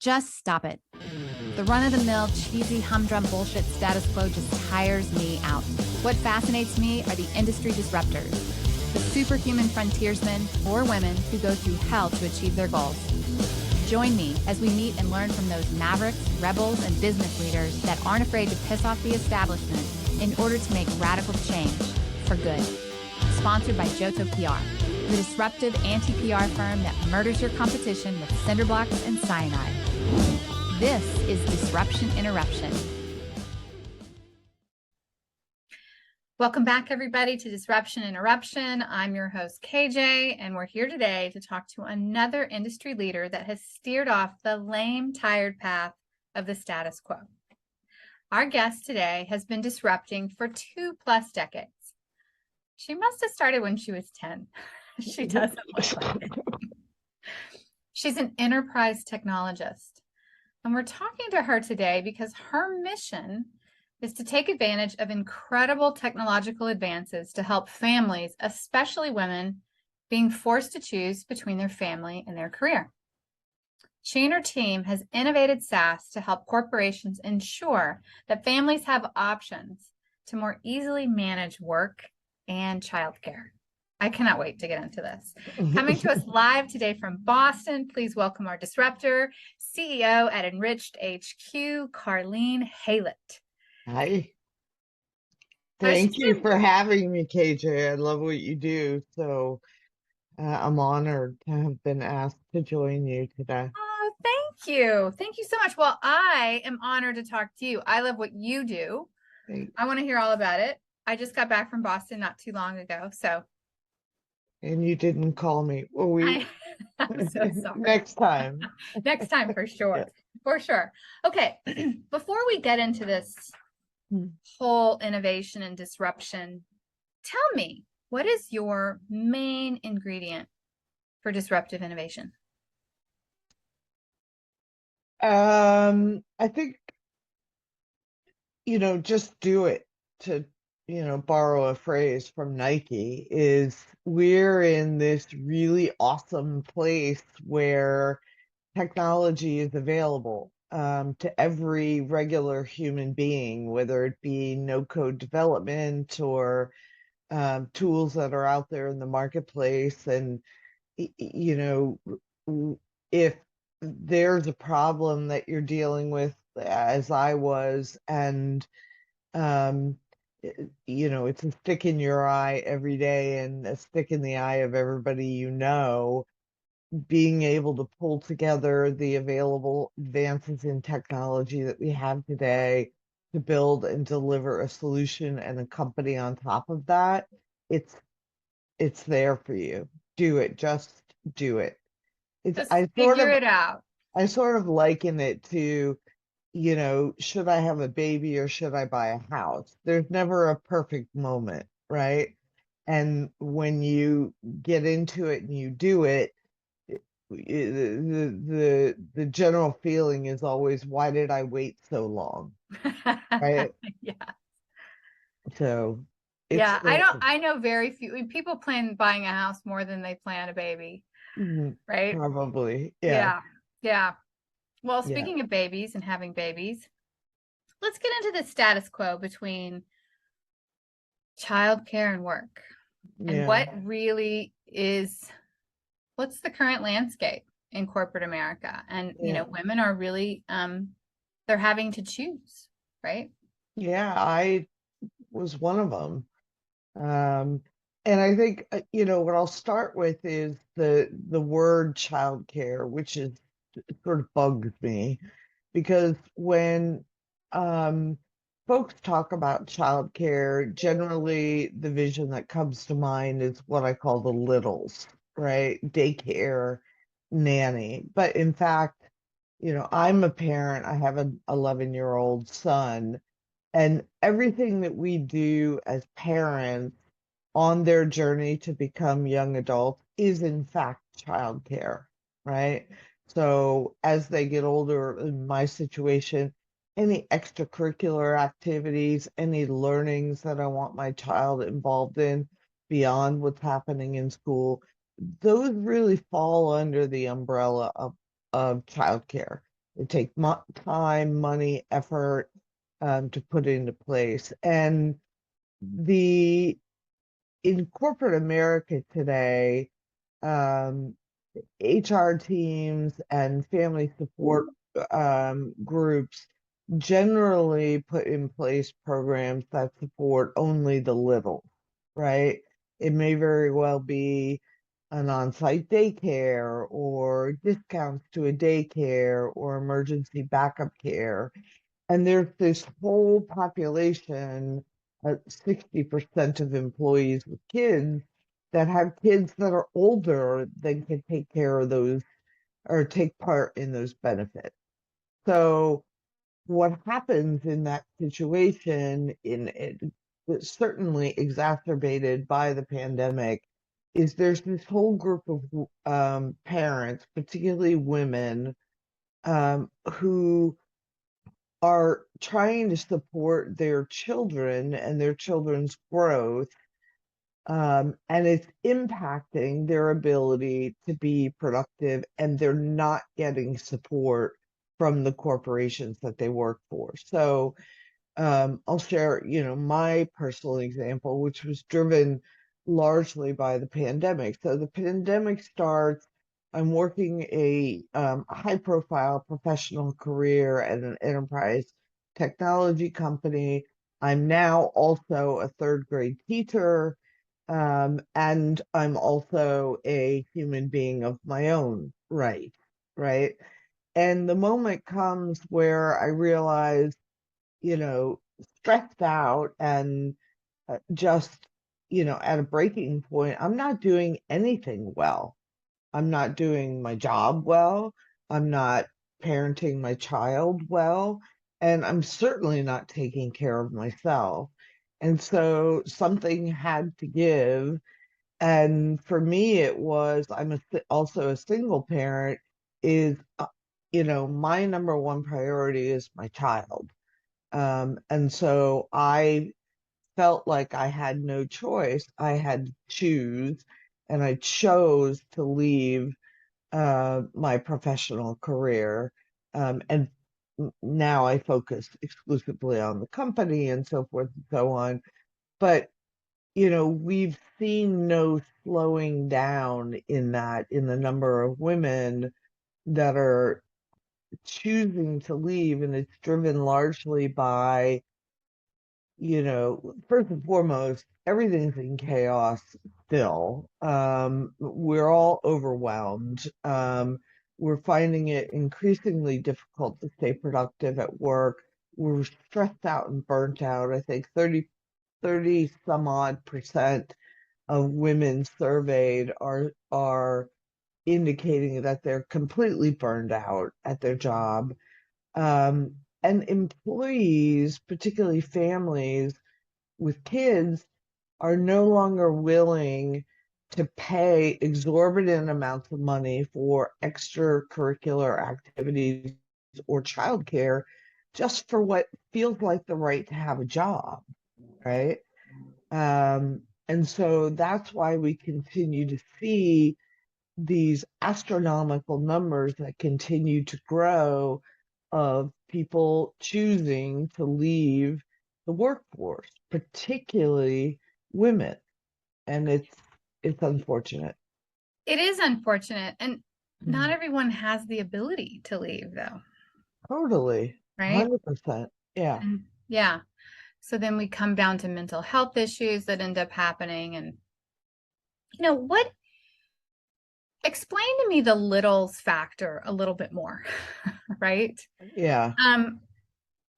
Just stop it. The run-of-the-mill, cheesy, humdrum bullshit status quo just tires me out. What fascinates me are the industry disruptors, the superhuman frontiersmen or women who go through hell to achieve their goals. Join me as we meet and learn from those mavericks, rebels, and business leaders that aren't afraid to piss off the establishment in order to make radical change for good. Sponsored by Johto PR, the disruptive anti-PR firm that murders your competition with cinder blocks and cyanide. This is Disruption Interruption. Welcome back, everybody, to Disruption Interruption. I'm your host, KJ, and we're here today to talk to another industry leader that has steered off the lame, tired path of the status quo. Our guest today has been disrupting for 2+ decades. She must have started when she was 10. She doesn't look like it. She's an enterprise technologist. And we're talking to her today because her mission is to take advantage of incredible technological advances to help families, especially women, being forced to choose between their family and their career. She and her team has innovated SaaS to help corporations ensure that families have options to more easily manage work and childcare. I cannot wait to get into this. Coming to us live today from Boston, please welcome our disruptor, CEO at EnrichedHQ, Carleen Haylett. Hi. Thank you for having me, KJ. I love what you do. So I'm honored to have been asked to join you today. Oh, thank you. Thank you so much. Well, I am honored to talk to you. I love what you do. Thanks. I want to hear all about it. I just got back from Boston not too long ago, so. And you didn't call me. Well, I'm so sorry. Next time. Next time for sure. Yeah. For sure. Okay. Before we get into this whole innovation and disruption, tell me, what is your main ingredient for disruptive innovation? I think, just do it, to borrow a phrase from Nike, is we're in this really awesome place where technology is available to every regular human being, whether it be no-code development or tools that are out there in the marketplace. And, if there's a problem that you're dealing with, as I was, and it's a stick in your eye every day and a stick in the eye of everybody, being able to pull together the available advances in technology that we have today to build and deliver a solution and a company on top of that, it's there for you. Do it. Just do it. Figure it out. I sort of liken it to, should I have a baby or should I buy a house? There's never a perfect moment, right? And when you get into it and you do it, the general feeling is always, why did I wait so long? Right? Yeah. So yeah, I know very few people plan buying a house more than they plan a baby. Right? Probably. Yeah. Well, speaking of babies and having babies, let's get into the status quo between childcare and work. And what really is, what's the current landscape in corporate America? And, women are really, they're having to choose, right? Yeah, I was one of them. And I think, what I'll start with is the word childcare, which is sort of bugs me, because when folks talk about childcare, generally the vision that comes to mind is what I call the littles, right? Daycare, nanny. But in fact, I'm a parent. I have an 11-year-old son, and everything that we do as parents on their journey to become young adults is in fact childcare, right? So as they get older, in my situation, any extracurricular activities, any learnings that I want my child involved in beyond what's happening in school, those really fall under the umbrella of childcare. It takes time, money, effort to put into place. And the in corporate America today, um, HR teams and family support groups generally put in place programs that support only the little, right? It may very well be an on-site daycare or discounts to a daycare or emergency backup care. And there's this whole population, 60% of employees with kids that have kids that are older than can take care of those or take part in those benefits. So what happens in that situation, in it, it's certainly exacerbated by the pandemic, is there's this whole group of parents, particularly women, who are trying to support their children and their children's growth, and it's impacting their ability to be productive, and they're not getting support from the corporations that they work for. So I'll share, my personal example, which was driven largely by the pandemic. So the pandemic starts, I'm working a high-profile professional career at an enterprise technology company. I'm now also a third grade teacher, and I'm also a human being of my own right? And the moment comes where I realize, stressed out and just, at a breaking point, I'm not doing anything well. I'm not doing my job well. I'm not parenting my child well. And I'm certainly not taking care of myself. And so something had to give. And for me, it was, also a single parent, is, my number one priority is my child. And so I felt like I had no choice. I had to choose, and I chose to leave my professional career. And now I focus exclusively on the company and so forth and so on. But, we've seen no slowing down in that, in the number of women that are choosing to leave. And it's driven largely by, first and foremost, everything's in chaos still. We're all overwhelmed. We're finding it increasingly difficult to stay productive at work. We're stressed out and burnt out. I think 30 some odd percent of women surveyed are indicating that they're completely burned out at their job. And employees, particularly families with kids, are no longer willing to pay exorbitant amounts of money for extracurricular activities or childcare just for what feels like the right to have a job, right? And so that's why we continue to see these astronomical numbers that continue to grow of people choosing to leave the workforce, particularly women. And it's unfortunate. It is unfortunate. And not everyone has the ability to leave, though, Totally. right? 100%. Yeah. And yeah. So then we come down to mental health issues that end up happening. And, what explain to me the littles factor a little bit more, right? Yeah.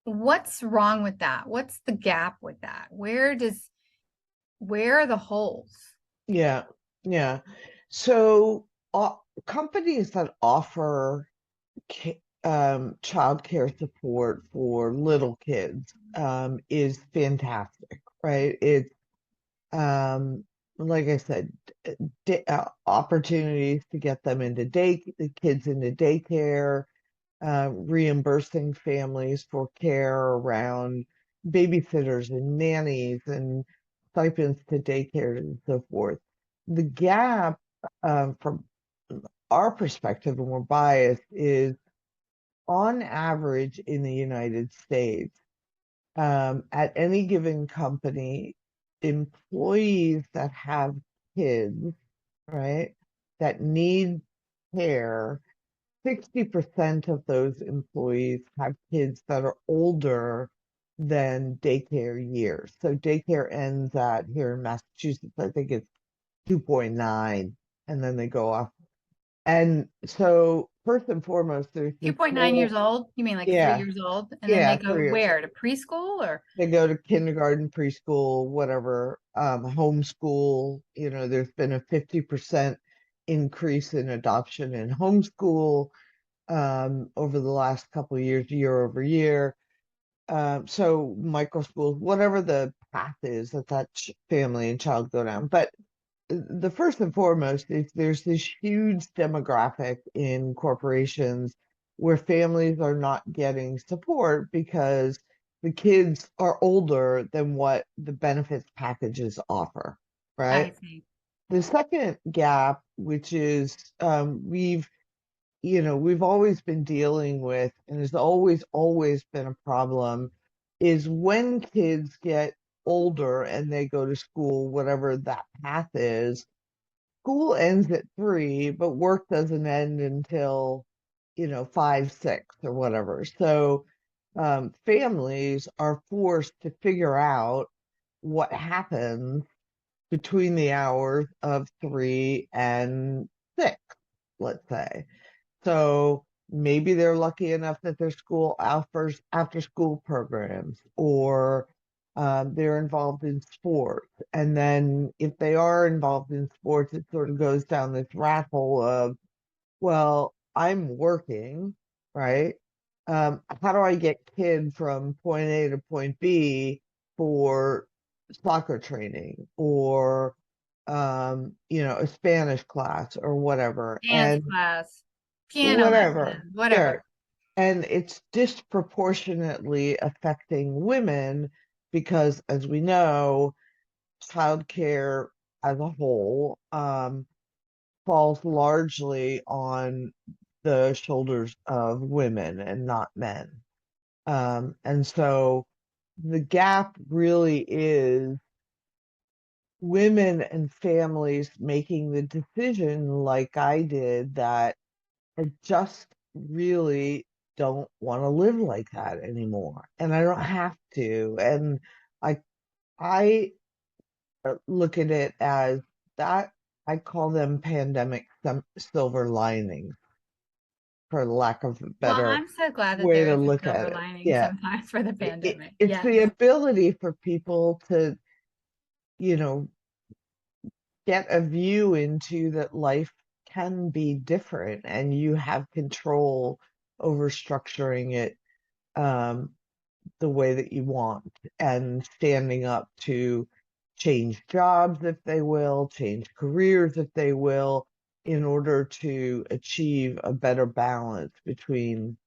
What's wrong with that? What's the gap with that? Where are the holes? Yeah. Yeah. So companies that offer childcare support for little kids is fantastic, right? It's like I said, opportunities to get them into the kids into daycare, reimbursing families for care around babysitters and nannies and stipends to daycare and so forth. The gap, from our perspective, and we're biased, is on average in the United States, at any given company, employees that have kids, right, that need care, 60% of those employees have kids that are older than daycare years. So daycare ends at, here in Massachusetts, I think it's 2.9, and then they go off. And so first and foremost, there's this 2.9 years whole, old? You mean like 3 yeah, years old? And then they yeah, go 3 years. where? To preschool or? They go to kindergarten, preschool, whatever, homeschool. There's been a 50% increase in adoption in homeschool over the last couple of years, year over year. So micro schools, whatever the path is that family and child go down. But the first and foremost is there's this huge demographic in corporations where families are not getting support because the kids are older than what the benefits packages offer, I right? see. The second gap, which is we've always been dealing with, and has always been a problem, is when kids get older and they go to school, whatever that path is, school ends at 3, but work doesn't end until, 5, 6 or whatever. So families are forced to figure out what happens between the hours of 3 and 6, let's say. So maybe they're lucky enough that their school offers after school programs, or they're involved in sports. And then if they are involved in sports, it sort of goes down this rat hole of, well, I'm working, right? How do I get kid from point A to point B for soccer training, or a Spanish class or whatever? Dance And class, piano whatever. lesson, Yeah. whatever. And it's disproportionately affecting women because, as we know, childcare as a whole falls largely on the shoulders of women and not men. And so the gap really is women and families making the decision, like I did, that I just really don't want to live like that anymore. And I don't have to. And I I look at it as that. I call them pandemic silver linings, for lack of a Well, better I'm so glad that way there to is a look at silver it. lining Yeah. sometimes for the pandemic. It's Yes. the ability for people to, you know, get a view into that life can be different and you have control over structuring it um, the way that you want, and standing up to change jobs if they will, change careers if they will, in order to achieve a better balance between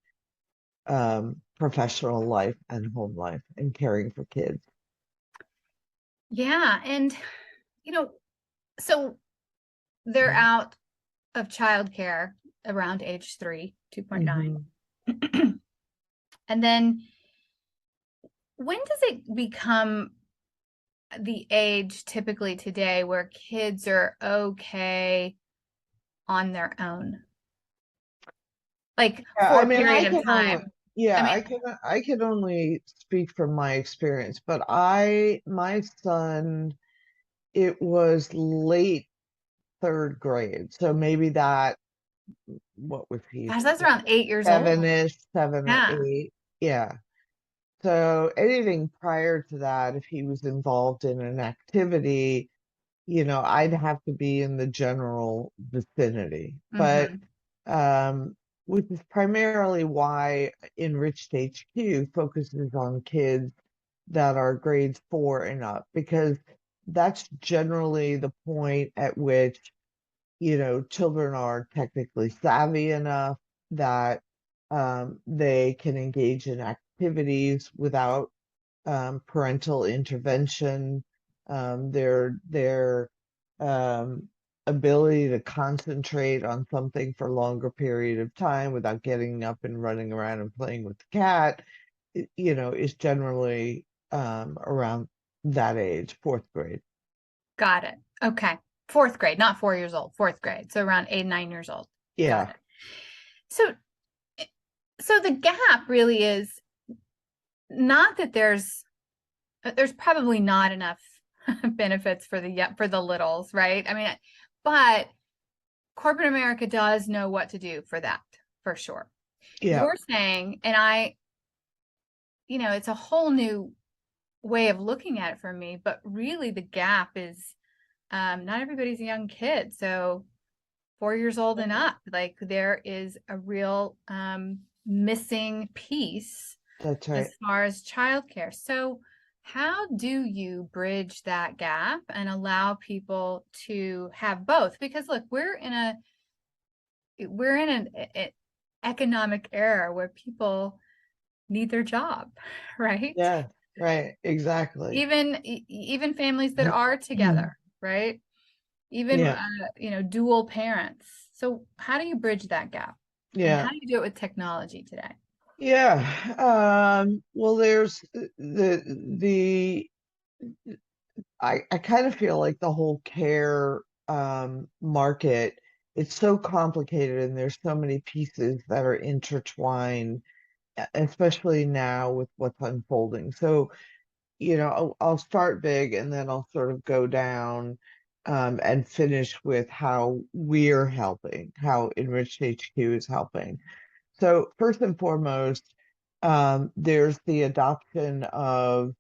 professional life and home life and caring for kids. Yeah. And, you know, so they're out of childcare around age 3, 2.9. Mhm. And then when does it become the age typically today where kids are okay on their own? Like Yeah, for I a mean, period of time. I mean, I can only speak from my experience, but my son, it was late third grade. So maybe that, what was he, gosh, that's around 8 years old. seven-ish, 7 or Yeah. 8. Yeah. So anything prior to that, if he was involved in an activity, I'd have to be in the general vicinity. But Hmm. um, which is primarily why Enriched HQ focuses on kids that are grades 4 and up, because that's generally the point at which, children are technically savvy enough that they can engage in activities without parental intervention. They're um, ability to concentrate on something for a longer period of time without getting up and running around and playing with the cat, is generally around that age, fourth grade. Got it. Okay. Fourth grade, not 4 years old, fourth grade. So around 8, 9 years old. Got Yeah. it. So, so the gap really is not that there's probably not enough benefits for the littles, right? I mean, but corporate America does know what to do for that, for sure. Yeah. You're saying, and it's a whole new way of looking at it for me, but really the gap is not everybody's a young kid. So 4 years old and up, like there is a real missing piece That's right. as far as childcare. So how do you bridge that gap and allow people to have both? Because look, we're in an economic era where people need their job, right? Yeah. Right. Exactly. Even families that are together, right? Even Yeah. dual parents. So how do you bridge that gap? And how Yeah. do you do it with technology today? Yeah. Well, there's the I kind of feel like the whole care market, it's so complicated and there's so many pieces that are intertwined, especially now with what's unfolding. So, I'll start big and then I'll sort of go down and finish with how we're helping, how Enriched HQ is helping. So first and foremost, there's the adoption of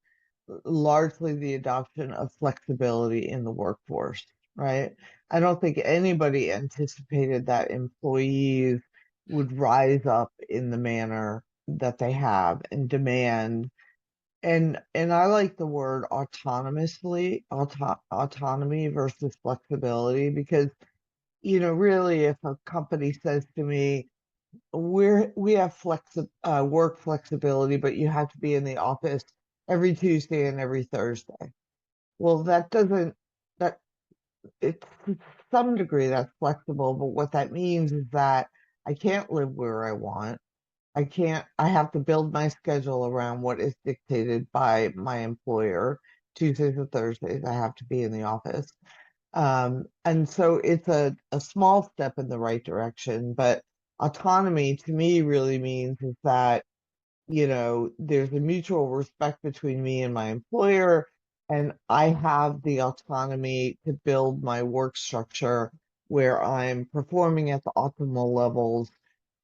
largely the adoption of flexibility in the workforce, right? I don't think anybody anticipated that employees would rise up in the manner that they have and demand. And I like the word autonomy versus flexibility because, really if a company says to me, we have work flexibility, but you have to be in the office every Tuesday and every Thursday. Well, that doesn't that it's to some degree that's flexible, but what that means is that I can't live where I want. I have to build my schedule around what is dictated by my employer. Tuesdays and Thursdays, I have to be in the office. And so it's a small step in the right direction, but autonomy to me really means is that, there's a mutual respect between me and my employer, and I have the autonomy to build my work structure where I'm performing at the optimal levels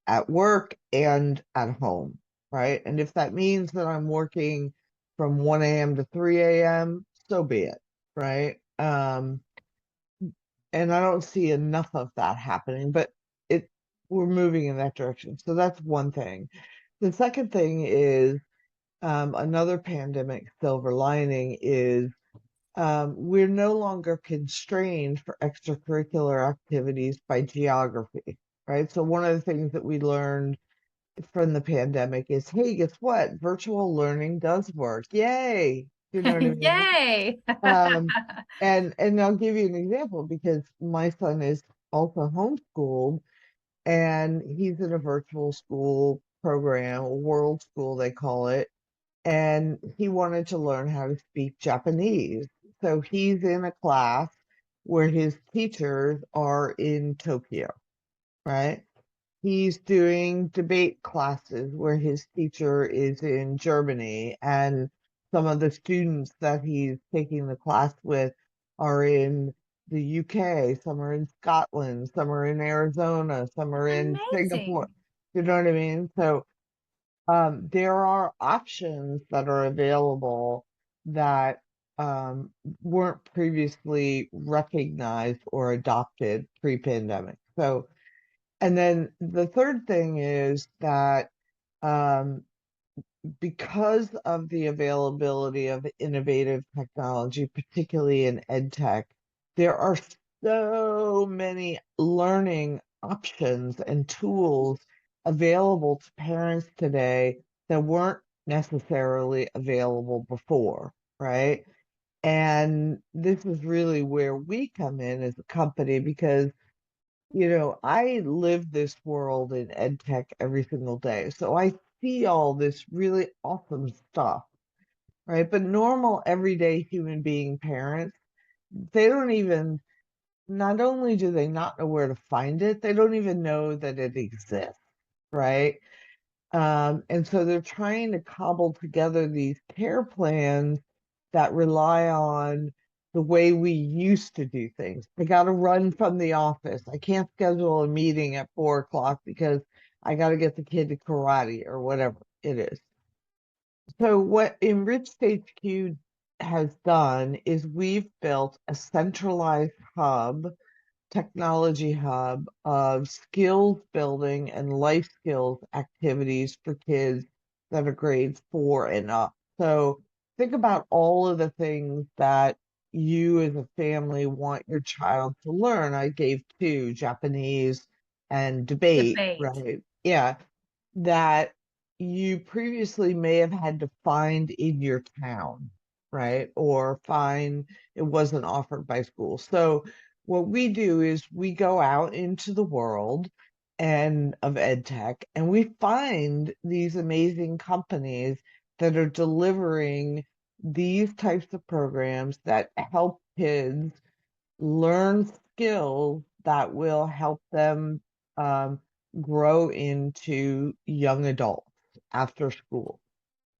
at work and at home, right? And if that means that I'm working from 1 a.m. to 3 a.m., so be it, right? And I don't see enough of that happening, but it we're moving in that direction. So that's one thing. The second thing is another pandemic silver lining is we're no longer constrained for extracurricular activities by geography, right? So one of the things that we learned from the pandemic is, hey, guess what? Virtual learning does work. Yay! You know what I mean? Yay! Um, and I'll give you an example because my son is also homeschooled and he's in a virtual school program, a world school they call it, and he wanted to learn how to speak Japanese. So he's in a class where his teachers are in Tokyo, right? He's doing debate classes where his teacher is in Germany, and some of the students that he's taking the class with are in the UK, some are in Scotland, some are in Arizona, some are in Singapore. Amazing. You know what I mean? So there are options that are available that weren't previously recognized or adopted pre-pandemic. So and then the third thing is that um, because of the availability of innovative technology, particularly in ed tech, there are so many learning options and tools available to parents today that weren't necessarily available before, right? And this is really where we come in as a company because, I live this world in ed tech every single day. So I see all this really awesome stuff, right? But normal, everyday human being parents, they don't even, not only do they not know where to find it, they don't even know that it exists, right? And so they're trying to cobble together these care plans that rely on the way we used to do things. I got to run from the office. I can't schedule a meeting at 4 o'clock because I got to get the kid to karate or whatever it is. So what EnrichedHQ has done is we've built a centralized hub, technology hub of skills building and life skills activities for kids that are grades 4 and up. So think about all of the things that you as a family want your child to learn. I gave two, Japanese and debate, Debate. right? Yeah, that you previously may have had to find in your town, right? Or find it wasn't offered by school. So what we do is we go out into the world and of ed tech and we find these amazing companies that are delivering these types of programs that help kids learn skills that will help them um, grow into young adults after school.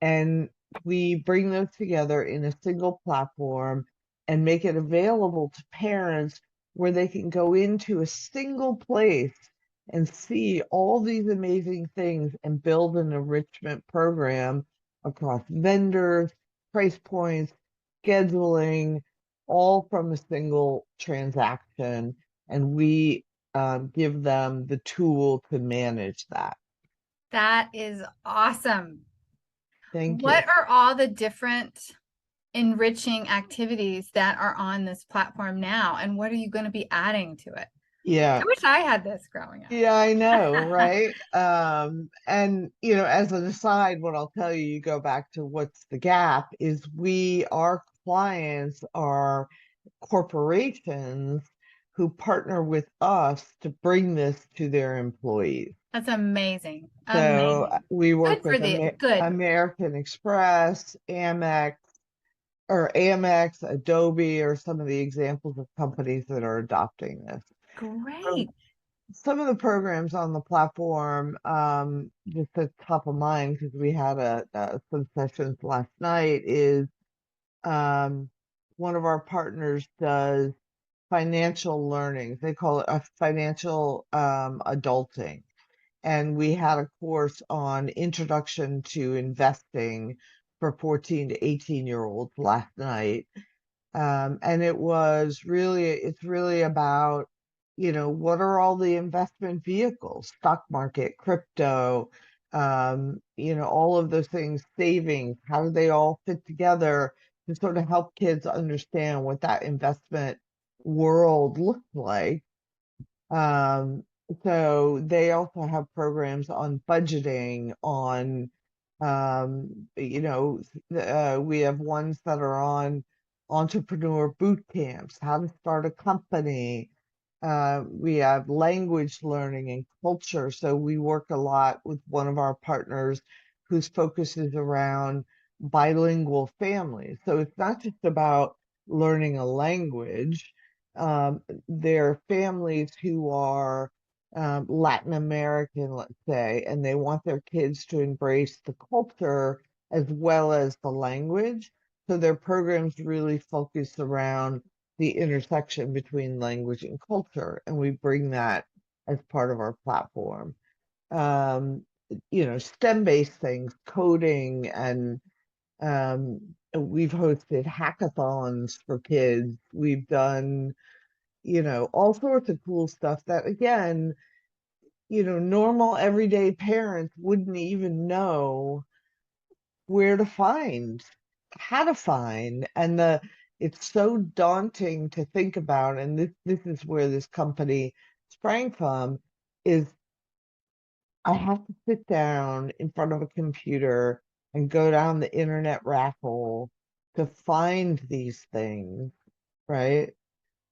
And we bring those together in a single platform and make it available to parents where they can go into a single place and see all these amazing things and build an enrichment program across vendors, price points, scheduling, all from a single transaction. And we give them the tool to manage that. That is awesome. Thank you. What are all the different enriching activities that are on this platform now? And what are you going to be adding to it? I Yeah. wish I had this growing Yeah, I know, up. right? And as an aside, what I'll tell you, you go back to what's the gap is our clients are corporations who partner with us to bring this to their employees. That's amazing. So Amazing. we Good work for with the good. American Express, Amex, Adobe, or some of the examples of companies that are adopting this. Great. Some of the programs on the platform, just at top of mind because we had some sessions last night, is um, one of our partners does financial learning. They call it a financial adulting. And we had a course on introduction to investing for 14 to 18-year-olds last night. And it's really about, what are all the investment vehicles, stock market, crypto, all of those things, savings, how do they all fit together to sort of help kids understand what that investment world looks like. Um, so they also have programs on budgeting, on, we have ones that are on entrepreneur boot camps, how to start a company. We have language learning and culture. So we work a lot with one of our partners whose focus is around bilingual families. So it's not just about learning a language. There are families who are Latin American, let's say, and they want their kids to embrace the culture as well as the language. So their programs really focus around the intersection between language and culture, and we bring that as part of our platform. Um, STEM-based things, coding, and we've hosted hackathons for kids. We've done, all sorts of cool stuff that, again, normal everyday parents wouldn't even know where to find, how to find, and it's so daunting to think about, and this is where this company sprang from, is I have to sit down in front of a computer and go down the internet rabbit hole to find these things, right?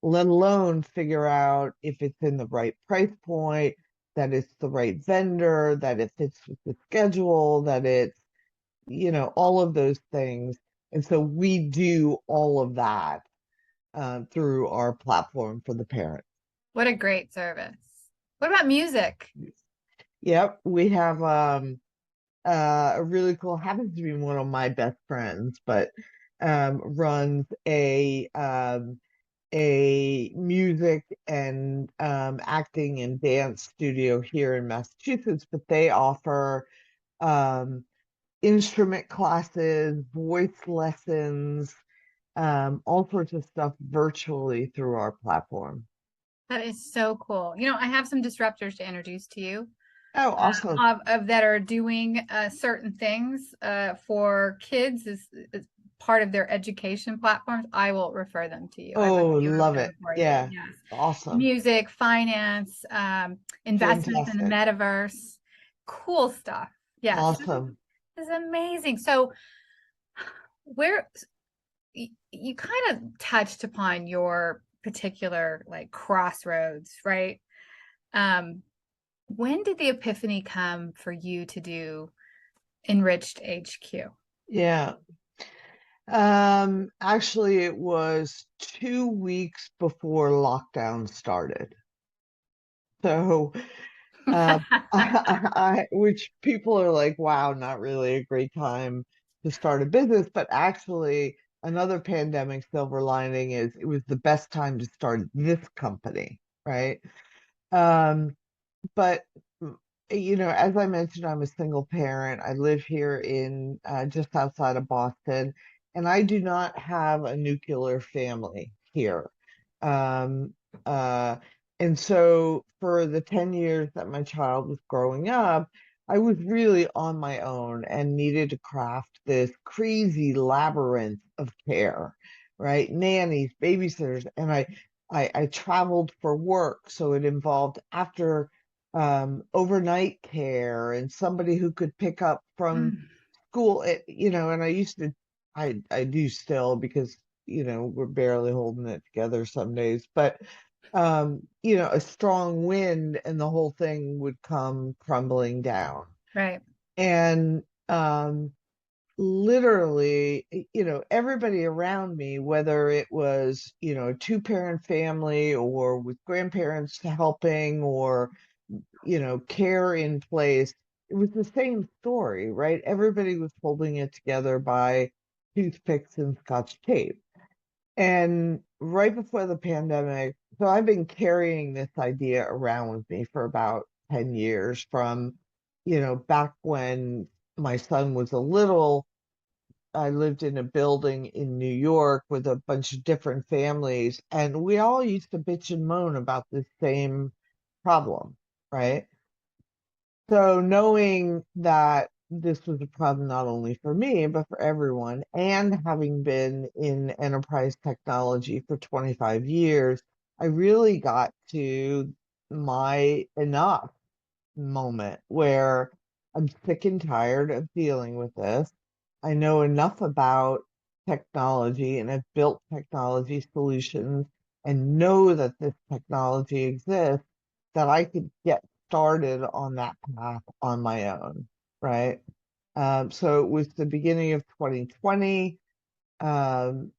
Let alone figure out if it's in the right price point, that it's the right vendor, that it fits with the schedule, that it's, all of those things. And so we do all of that through our platform for the parents. What a great service. What about music? Yep, we have a really cool, happens to be one of my best friends, but runs a music and acting and dance studio here in Massachusetts, but they offer um, instrument classes, voice lessons, all sorts of stuff virtually through our platform. That is so cool. I have some disruptors to introduce to you Oh, awesome. of that are doing certain things for kids as part of their education platforms. I will refer them to you. I'd love Oh, to have love them it. for you. Yeah, Yes. awesome. Music, finance, investments in the Fantastic. metaverse, cool stuff. Yes. Awesome. This is amazing. So where you kind of touched upon your particular like crossroads, right? When did the epiphany come for you to do Enriched HQ? Yeah. Actually, it was 2 weeks before lockdown started. So, uh, which people are like, wow, not really a great time to start a business. But actually, another pandemic silver lining is it was the best time to start this company, right? Um, but as I mentioned, I'm a single parent. I live here in just outside of Boston, and I do not have a nuclear family here. Um, uh, and so for the 10 years that my child was growing up, I was really on my own and needed to craft this crazy labyrinth of care, right? Nannies, babysitters, and I traveled for work, so it involved after overnight care and somebody who could pick up from Mm, school, and I do still because, we're barely holding it together some days, but, a strong wind and the whole thing would come crumbling down. right. And, literally, everybody around me, whether it was, a two-parent family or with grandparents helping or care in place. It was the same story, right? Everybody was holding it together by toothpicks and scotch tape. And right before the pandemic, so I've been carrying this idea around with me for about 10 years from, back when my son was a little. I lived in a building in New York with a bunch of different families, and we all used to bitch and moan about the same problem, right? So knowing that this was a problem not only for me, but for everyone, and having been in enterprise technology for 25 years, I really got to my enough moment where I'm sick and tired of dealing with this. I know enough about technology and I've built technology solutions and know that this technology exists that I could get started on that path on my own, right? So it was the beginning of 2020, um,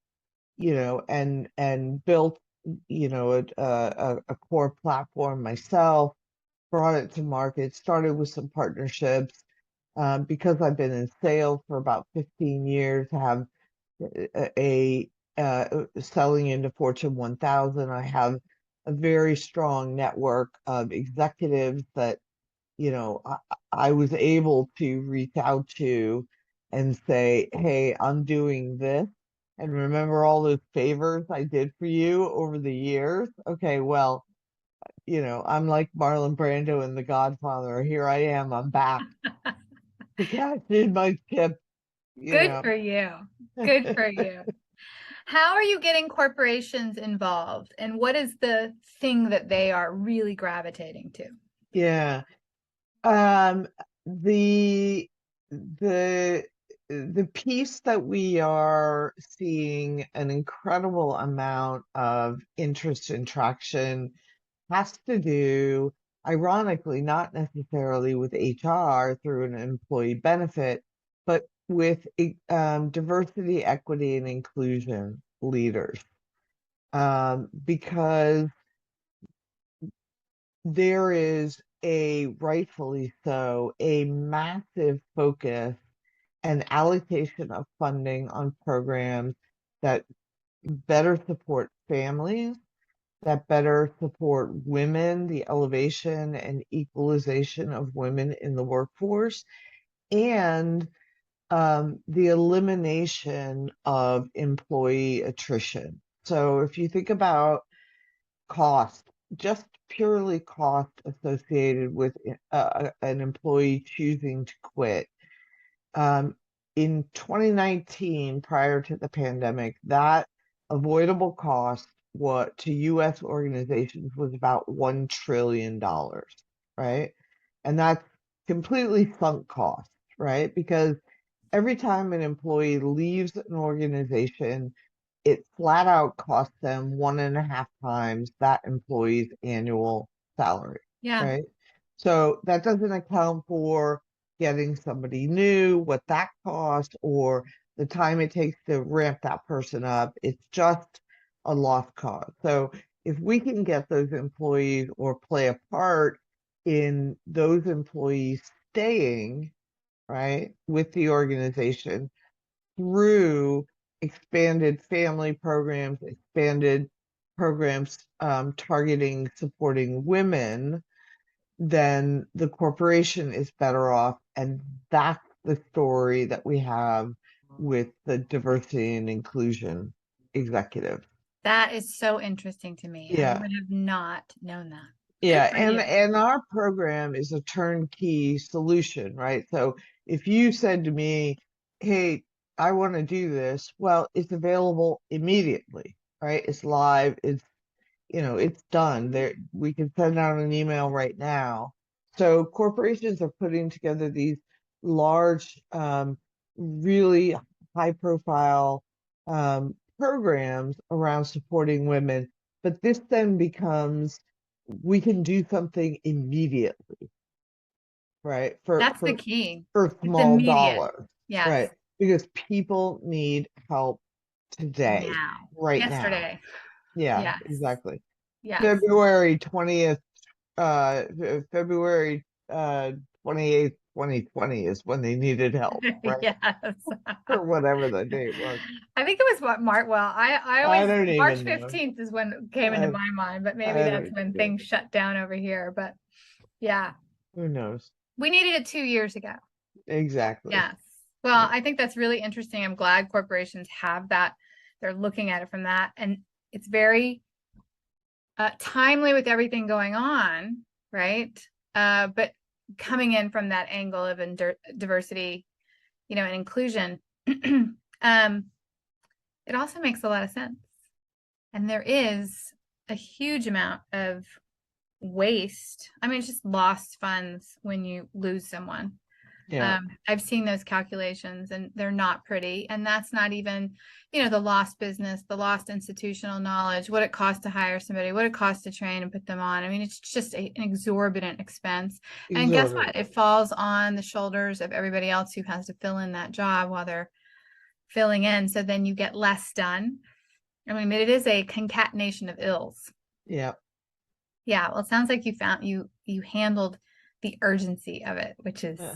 and built, a core platform myself, brought it to market, started with some partnerships. Because I've been in sales for about 15 years, have selling into Fortune 1000. I have a very strong network of executives that, I was able to reach out to and say, hey, I'm doing this. And remember all those favors I did for you over the years? Okay, well, I'm like Marlon Brando in The Godfather. Here I am. I'm back to cash in my chip, you Good know. for you. Good for you. How are you getting corporations involved, and what is the thing that they are really gravitating to? Yeah. Um, the the the piece that we are seeing an incredible amount of interest and traction has to do, ironically, not necessarily with HR through an employee benefit, but with diversity, equity, and inclusion leaders. Because there is rightfully so, a massive focus and allocation of funding on programs that better support families, that better support women, the elevation and equalization of women in the workforce, and the elimination of employee attrition. So if you think about cost, just purely cost associated with an employee choosing to quit. In 2019, prior to the pandemic, that avoidable cost what to US organizations was about $1 trillion, right? And that's completely sunk cost, right? Because every time an employee leaves an organization, it flat out costs them 1.5 times that employee's annual salary, Yeah. right? So that doesn't account for getting somebody new, what that costs, or the time it takes to ramp that person up. It's just a lost cause. So if we can get those employees or play a part in those employees staying, right, with the organization through expanded family programs, expanded programs targeting supporting women, then the corporation is better off. And that's the story that we have with the diversity and inclusion executive. That is so interesting to me. I Yeah. would have not known that. Good Yeah, for and you. our program is a turnkey solution, right? So if you said to me, "Hey, I want to do this," well, it's available immediately, right? It's live, it's done. There, we can send out an email right now. So corporations are putting together these large, really high profile programs around supporting women. But this then becomes we can do something immediately, right? For That's the key. It's small immediate. dollars, Yes. right? Because people need help today, Now. right now. Yesterday. Yeah, Yes. exactly. Yes. February 20th, February 28th, 2020 is when they needed help, right? Yes. Or whatever the date was. I think it was what March. Well, I I always don't March even know. 15th is when it came into I, my mind, but maybe I that's don't, when yeah, things shut down over here. But yeah, who knows? we needed it 2 years ago. Exactly. Yes. Well, Yeah. I think that's really interesting. I'm glad corporations have that. They're looking at it from that. And it's very timely with everything going on, right? But coming in from that angle of diversity, and inclusion, um, it also makes a lot of sense. And there is a huge amount of waste. I mean, it's just lost funds when you lose someone. Yeah. I've seen those calculations and they're not pretty. And that's not even, the lost business, the lost institutional knowledge, what it costs to hire somebody, what it costs to train and put them on. I mean, it's just an exorbitant expense. And guess what? Exorbitant. It falls on the shoulders of everybody else who has to fill in that job while they're filling in. So then you get less done. I mean, it is a concatenation of ills. Yeah. Yeah. Well, it sounds like you handled the urgency of it, which is Yeah.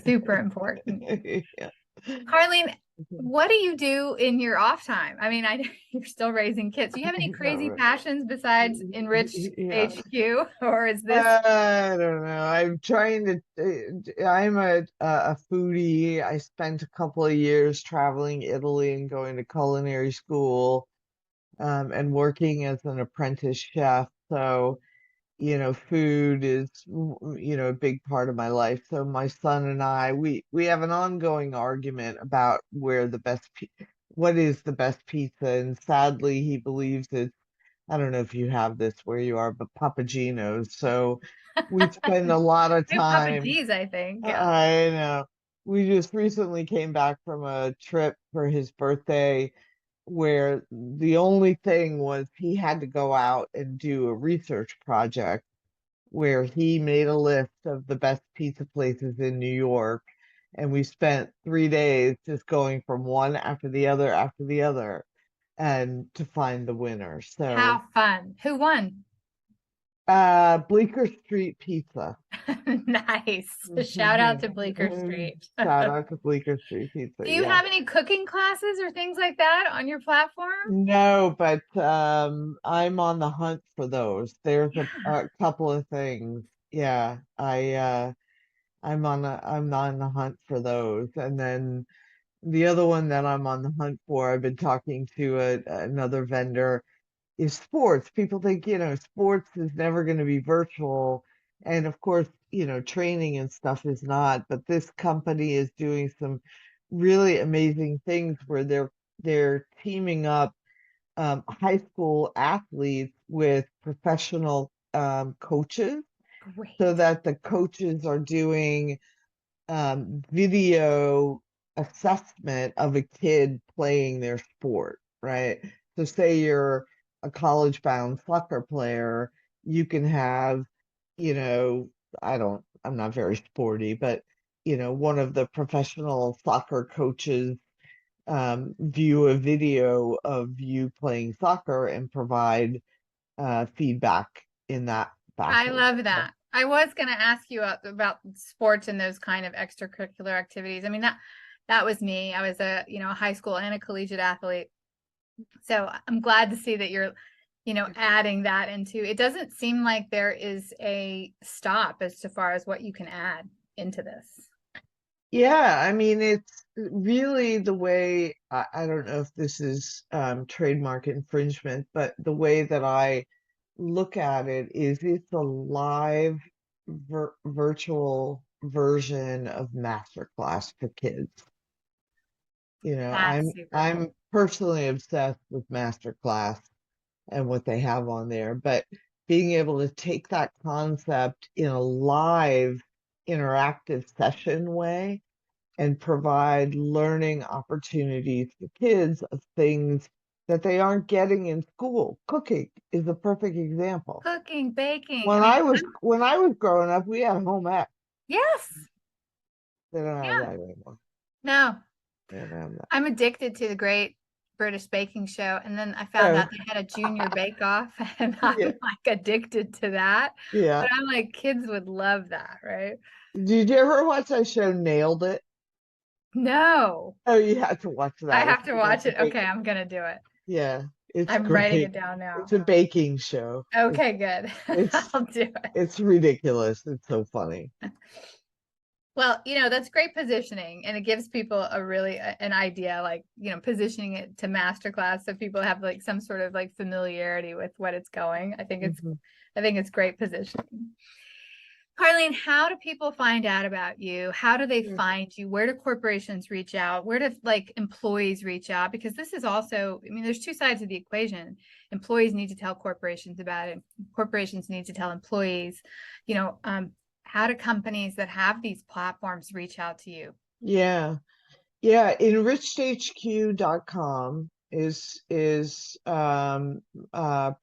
super important. Yeah. Carleen, what do you do in your off time? I mean, you're still raising kids. Do you have any I know, crazy right? passions besides Enriched Yeah. HQ, or is this? I don't know. I'm trying I'm a foodie. I spent a couple of years traveling Italy and going to culinary school, and working as an apprentice chef. So, food is, a big part of my life. So my son and I, we have an ongoing argument about what is the best pizza. And sadly, he believes it's, I don't know if you have this where you are, but Papagino's. So we spend a lot of We have Papa time. G's, I think. Yeah. I know. we just recently came back from a trip for his birthday where the only thing was he had to go out and do a research project where he made a list of the best pizza places in New York. And we spent 3 days just going from one after the other, and to find the winner. So, How fun. Who won? Bleecker Street Pizza. Nice. Shout out to Bleecker Street. Shout out to Bleecker Street Pizza. Do you Yeah. have any cooking classes or things like that on your platform? No, but I'm on the hunt for those. There's Yeah. a couple of things. Yeah, I'm on the hunt for those. And then the other one that I'm on the hunt for, I've been talking to another vendor, is sports. People think, sports is never going to be virtual. And of course, training and stuff is not, but this company is doing some really amazing things where they're teaming up high school athletes with professional coaches, so Great. that the coaches are doing video assessment of a kid playing their sport, right? So say you're a college-bound soccer player, you can have, you know, I'm not very sporty, but one of the professional soccer coaches view a video of you playing soccer and provide feedback in that I fashion. love that. I was going to ask you about sports and those kind of extracurricular activities. I mean, that was me. I was a high school and a collegiate athlete. So I'm glad to see that you're adding that into. It doesn't seem like there is a stop as to far as what you can add into this. Yeah, I mean, it's really the way, I don't know if this is trademark infringement, but the way that I look at it is it's a live virtual version of masterclass for kids. That's super cool. I'm personally obsessed with masterclass and what they have on there, but being able to take that concept in a live interactive session way and provide learning opportunities for kids of things that they aren't getting in school. Cooking is a perfect example. Cooking, baking. I mean, When I was growing up, we had home ec. yes. They don't have Yeah. that anymore. No, They don't have that. I'm addicted to the Great British Baking Show. And then I found Oh, out they had a junior bake off, and I'm yeah, like addicted to that. yeah. But I'm like, kids would love that, right? Did you ever watch that show, Nailed It? No, Oh, you have to watch I that. have to watch It's a it. Okay, bake. I'm gonna do it. Yeah, it's I'm writing great. it down now. It's a baking show. Okay, good. It's I'll do it. it's ridiculous. It's so funny. Well, that's great positioning, and it gives people an idea, like, positioning it to masterclass so people have like some sort of like familiarity with what it's going. Mhm. I think it's great positioning. Carleen, how do people find out about you? How do they find you? Where do corporations reach out? Where do like employees reach out? Because this is also, I mean, there's two sides of the equation. Employees need to tell corporations about it. Corporations need to tell employees, you know, um, how do companies that have these platforms reach out to you? Yeah. Yeah, enrichedhq.com is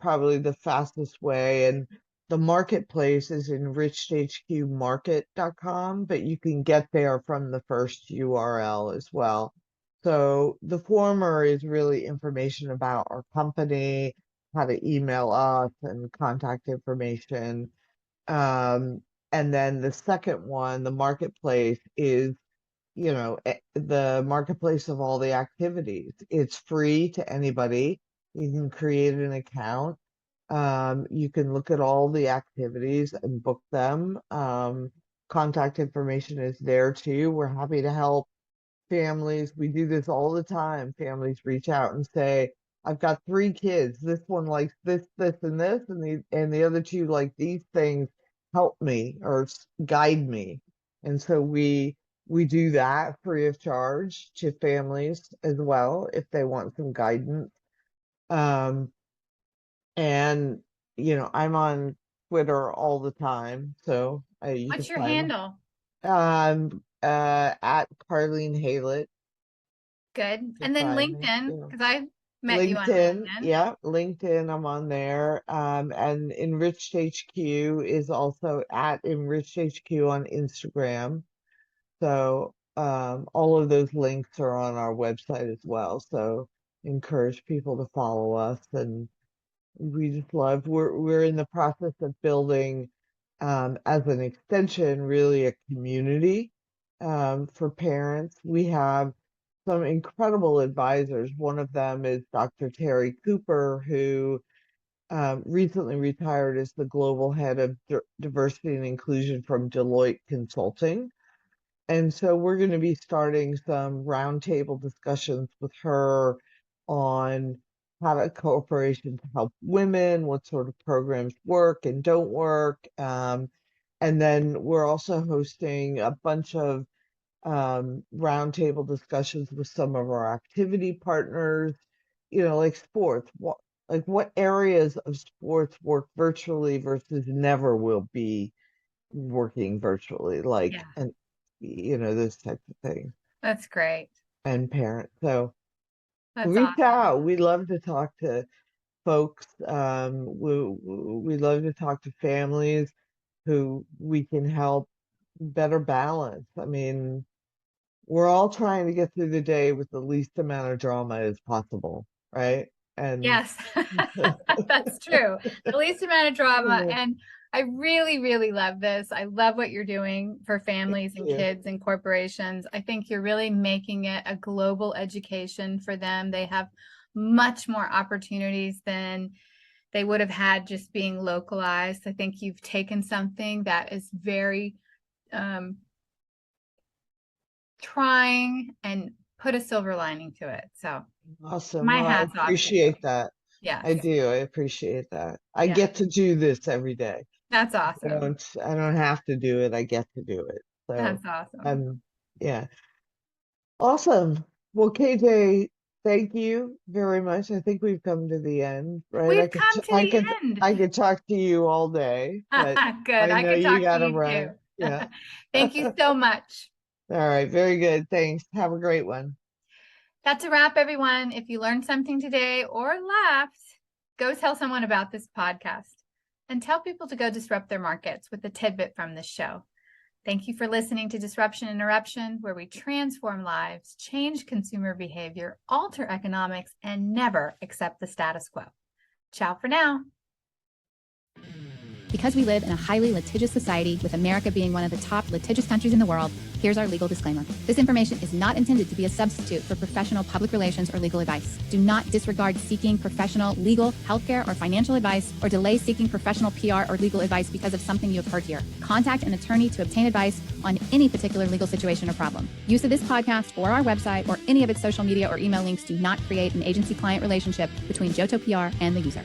probably the fastest way, and the marketplace is enrichedhqmarket.com, but you can get there from the first URL as well. So the former is really information about our company, how to email us, and contact information. Um, and then the second one, the marketplace, is the marketplace of all the activities. It's free to anybody. You can create an account. You can look at all the activities and book them. Contact information is there too. We're happy to help families. We do this all the time. Families reach out and say, I've got 3 kids. This one likes this, and this, and the other two like these things. Help me or guide me. And so we do that free of charge to families as well if they want some guidance. Um, and I'm on Twitter all the time, so you can What's your find me. handle? at Carleen Haylett. Good. To And then find me, LinkedIn, because I met you on LinkedIn, LinkedIn. yeah, LinkedIn, I'm on there. And EnrichedHQ is also at EnrichedHQ on Instagram. So all of those links are on our website as well. So encourage people to follow us, and we just love, we're in the process of building as an extension really a community for parents. We have some incredible advisors. One of them is Dr. Terry Cooper, who recently retired as the global head of diversity and inclusion from Deloitte Consulting. And so we're going to be starting some roundtable discussions with her on how to cooperation to help women, what sort of programs work and don't work. And then we're also hosting a bunch of roundtable discussions with some of our activity partners, like sports. What areas of sports work virtually versus never will be working virtually, Yeah, and those types of things, that's great. and parents. So That's reach awesome. out. We love to talk to folks. We love to talk to families who we can help better balance. I mean, we're all trying to get through the day with the least amount of drama as possible, right? And Yes, that's true. The least amount of drama. yeah, And I really, really love this. I love what you're doing for families and yeah. kids and corporations. I think you're really making it a global education for them. They have much more opportunities than they would have had just being localized. I think you've taken something that is very trying and put a silver lining to it. So Awesome. my Well, I hat's off to you. appreciate that. Yes. I do. I appreciate that. I Yeah. get to do this every day. That's awesome. I don't have to do it. I get to do it. So, That's awesome. um, yeah. Awesome. Well, KJ, thank you very much. I think we've come to the end, right? We've come to the end. I could talk to you all day, but Good. I I know could you talk to gotta you too. run. Yeah. Thank you All so much. right. Very good. Thanks. Have a great one. That's a wrap, everyone. If you learned something today or laughed, go tell someone about this podcast and tell people to go disrupt their markets with a tidbit from this show. Thank you for listening to Disruption Interruption, where we transform lives, change consumer behavior, alter economics, and never accept the status quo. Ciao for now. Because we live in a highly litigious society, with America being one of the top litigious countries in the world, here's our legal disclaimer. This information is not intended to be a substitute for professional public relations or legal advice. Do not disregard seeking professional, legal, healthcare, or financial advice, or delay seeking professional PR or legal advice because of something you have heard here. Contact an attorney to obtain advice on any particular legal situation or problem. Use of this podcast or our website or any of its social media or email links do not create an agency-client relationship between Johto PR and the user.